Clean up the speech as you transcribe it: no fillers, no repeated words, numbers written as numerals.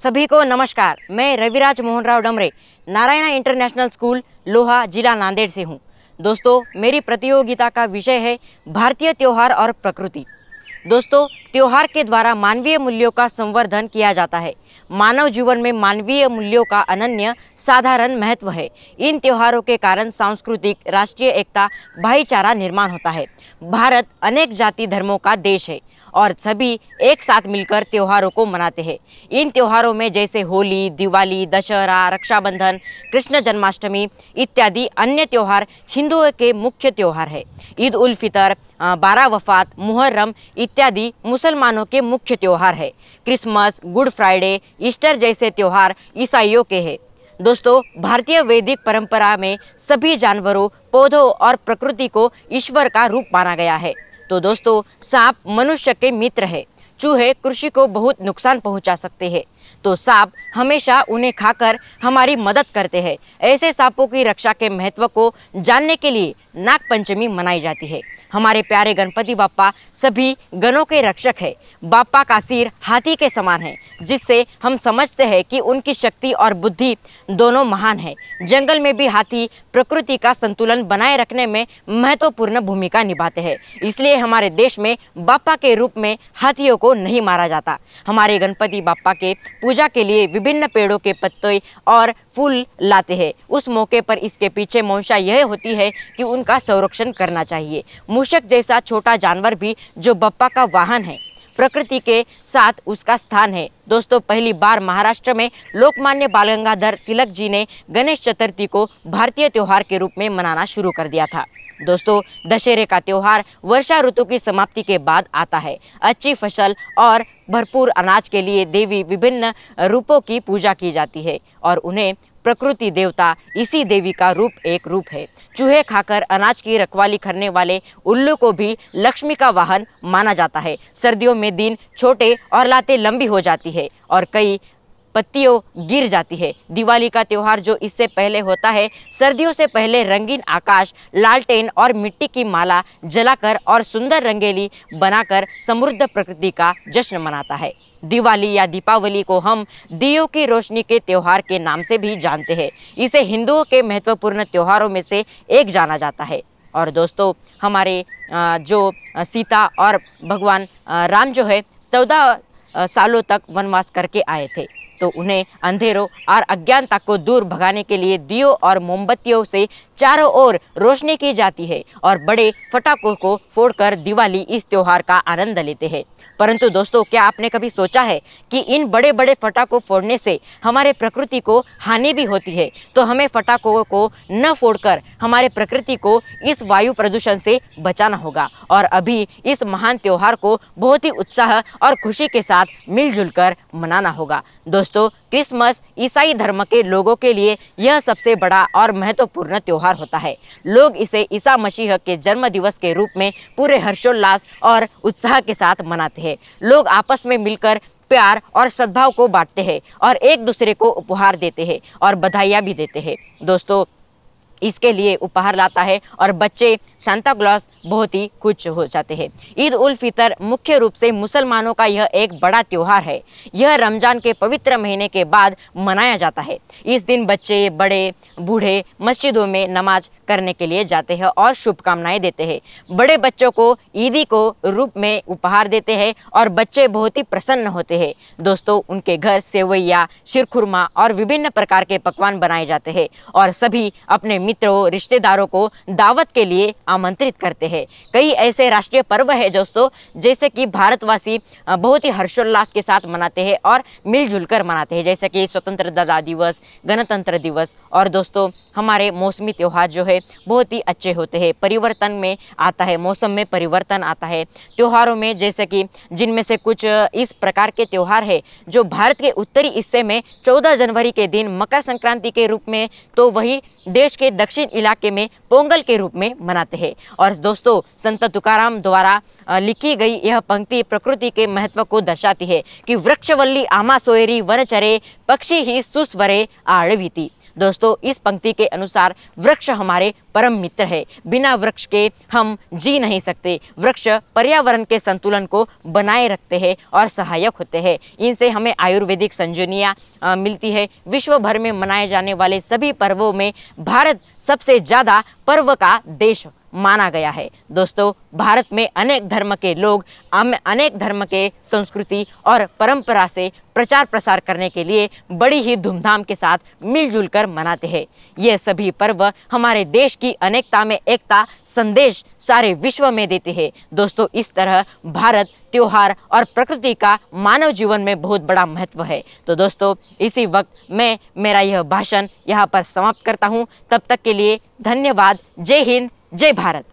सभी को नमस्कार। मैं रविराज मोहन राव डमरे नारायणा इंटरनेशनल स्कूल लोहा जिला नांदेड़ से हूँ। दोस्तों, मेरी प्रतियोगिता का विषय है भारतीय त्योहार और प्रकृति। दोस्तों, त्योहार के द्वारा मानवीय मूल्यों का संवर्धन किया जाता है। मानव जीवन में मानवीय मूल्यों का अनन्य साधारण महत्व है। इन त्योहारों के कारण सांस्कृतिक राष्ट्रीय एकता भाईचारा निर्माण होता है। भारत अनेक जाति धर्मों का देश है और सभी एक साथ मिलकर त्योहारों को मनाते हैं। इन त्योहारों में जैसे होली, दिवाली, दशहरा, रक्षाबंधन, कृष्ण जन्माष्टमी इत्यादि अन्य त्योहार हिंदुओं के मुख्य त्योहार है। ईद उल फितर, बारह वफात, मुहर्रम इत्यादि मुसलमानों के मुख्य त्योहार है। क्रिसमस, गुड फ्राइडे, ईस्टर जैसे त्योहार ईसाइयों के हैं। दोस्तों, भारतीय वैदिक परंपरा में सभी जानवरों, पौधों और प्रकृति को ईश्वर का रूप माना गया है। तो दोस्तों, सांप मनुष्य के मित्र है। चूहे कृषि को बहुत नुकसान पहुंचा सकते हैं, तो सांप हमेशा उन्हें खाकर हमारी मदद करते हैं। ऐसे सांपों की रक्षा के महत्व को जानने के लिए नाग पंचमी मनाई जाती है। हमारे प्यारे गणपति बाप्पा सभी गणों के रक्षक है। बाप्पा का सिर हाथी के समान है, जिससे हम समझते हैं कि उनकी शक्ति और बुद्धि दोनों महान है। जंगल में भी हाथी प्रकृति का संतुलन बनाए रखने में महत्वपूर्ण भूमिका निभाते हैं। इसलिए हमारे देश में बाप्पा के रूप में हाथियों को नहीं मारा जाता। हमारे गणपति बाप्पा के पूजा के लिए विभिन्न पेड़ों के पत्ते और फूल लाते हैं। उस मौके पर इसके पीछे मंशा यह होती है कि उनका संरक्षण करना चाहिए। मूषक जैसा छोटा जानवर भी जो बप्पा का वाहन है, प्रकृति के साथ उसका स्थान है। दोस्तों, पहली बार महाराष्ट्र में लोकमान्य बाल गंगाधर तिलक जी ने गणेश चतुर्थी को भारतीय त्योहार के रूप में मनाना शुरू कर दिया था। दोस्तों, दशहरे का त्योहार वर्षा ऋतु की समाप्ति के बाद आता है। अच्छी फसल और भरपूर अनाज के लिए देवी विभिन्न रूपों की पूजा की जाती है और उन्हें प्रकृति देवता इसी देवी का एक रूप है। चूहे खाकर अनाज की रखवाली करने वाले उल्लू को भी लक्ष्मी का वाहन माना जाता है। सर्दियों में दिन छोटे और लातें लंबी हो जाती है और कई पत्तियों गिर जाती है। दिवाली का त्योहार जो इससे पहले होता है, सर्दियों से पहले रंगीन आकाश, लालटेन और मिट्टी की माला जलाकर और सुंदर रंगोली बनाकर समृद्ध प्रकृति का जश्न मनाता है। दिवाली या दीपावली को हम दियों की रोशनी के त्योहार के नाम से भी जानते हैं। इसे हिंदुओं के महत्वपूर्ण त्योहारों में से एक जाना जाता है। और दोस्तों, हमारे जो सीता और भगवान राम जो है 14 सालों तक वनवास करके आए थे, तो उन्हें अंधेरों और अज्ञानता को दूर भगाने के लिए दियों और मोमबत्तियों से चारों ओर रोशनी की जाती है और बड़े पटाखों को फोड़कर दिवाली इस त्योहार का आनंद लेते हैं। परंतु दोस्तों, क्या आपने कभी सोचा है कि इन बड़े बड़े पटाखों फोड़ने से हमारे प्रकृति को हानि भी होती है? तो हमें पटाखों को न फोड़कर हमारे प्रकृति को इस वायु प्रदूषण से बचाना होगा और अभी इस महान त्योहार को बहुत ही उत्साह और खुशी के साथ मिलजुल कर मनाना होगा। दोस्तों, क्रिसमस ईसाई धर्म के लोगों के लिए यह सबसे बड़ा और महत्वपूर्ण त्योहार होता है। लोग इसे ईसा मसीह के जन्म दिवस के रूप में पूरे हर्षोल्लास और उत्साह के साथ मनाते हैं। लोग आपस में मिलकर प्यार और सद्भाव को बांटते हैं और एक दूसरे को उपहार देते हैं और बधाइयाँ भी देते हैं। दोस्तों, इसके लिए उपहार लाता है और बच्चे सांता क्लॉज बहुत ही खुश हो जाते हैं। ईद उल फितर मुख्य रूप से मुसलमानों का यह एक बड़ा त्योहार है। यह रमजान के पवित्र महीने के बाद मनाया जाता है। इस दिन बच्चे, बड़े, बूढ़े मस्जिदों में नमाज करने के लिए जाते हैं और शुभकामनाएं देते हैं। बड़े बच्चों को ईदी को रूप में उपहार देते हैं और बच्चे बहुत ही प्रसन्न होते हैं। दोस्तों, उनके घर सेवैया, शीरखुरमा और विभिन्न प्रकार के पकवान बनाए जाते हैं और सभी अपने मित्रों, रिश्तेदारों को दावत के लिए आमंत्रित करते हैं। कई ऐसे राष्ट्रीय पर्व है दोस्तों, जैसे कि भारतवासी बहुत ही हर्षोल्लास के साथ मनाते हैं और मिलजुल कर मनाते हैं, जैसे कि स्वतंत्रता दिवस, गणतंत्र दिवस। और दोस्तों, हमारे मौसमी त्योहार जो है बहुत ही अच्छे होते हैं। परिवर्तन में आता है, मौसम में परिवर्तन आता है त्योहारों में, जैसे कि जिनमें से कुछ इस प्रकार के त्योहार है जो भारत के उत्तरी हिस्से में 14 जनवरी के दिन मकर संक्रांति के रूप में, तो वही देश के दक्षिण इलाके में पोंगल के रूप में मनाते हैं। और दोस्तों, संत तुकाराम द्वारा लिखी गई यह पंक्ति प्रकृति के महत्व को दर्शाती है कि वृक्षवल्ली आमा सोयरी वन चरे, पक्षी ही सुस्वरे आड़वीती। दोस्तों, इस पंक्ति के अनुसार वृक्ष हमारे परम मित्र है। बिना वृक्ष के हम जी नहीं सकते। वृक्ष पर्यावरण के संतुलन को बनाए रखते हैं और सहायक होते हैं। इनसे हमें आयुर्वेदिक संजीवनियाँ मिलती है। विश्व भर में मनाए जाने वाले सभी पर्वों में भारत सबसे ज़्यादा पर्व का देश माना गया है। दोस्तों, भारत में अनेक धर्म के लोग अनेक धर्म के संस्कृति और परंपरा से प्रचार प्रसार करने के लिए बड़ी ही धूमधाम के साथ मिलजुल कर मनाते हैं। ये सभी पर्व हमारे देश की अनेकता में एकता संदेश सारे विश्व में देते हैं। दोस्तों, इस तरह भारत त्योहार और प्रकृति का मानव जीवन में बहुत बड़ा महत्व है। तो दोस्तों, इसी वक्त मैं मेरा यह भाषण यहाँ पर समाप्त करता हूँ। तब तक के लिए धन्यवाद। जय हिंद, जय भारत।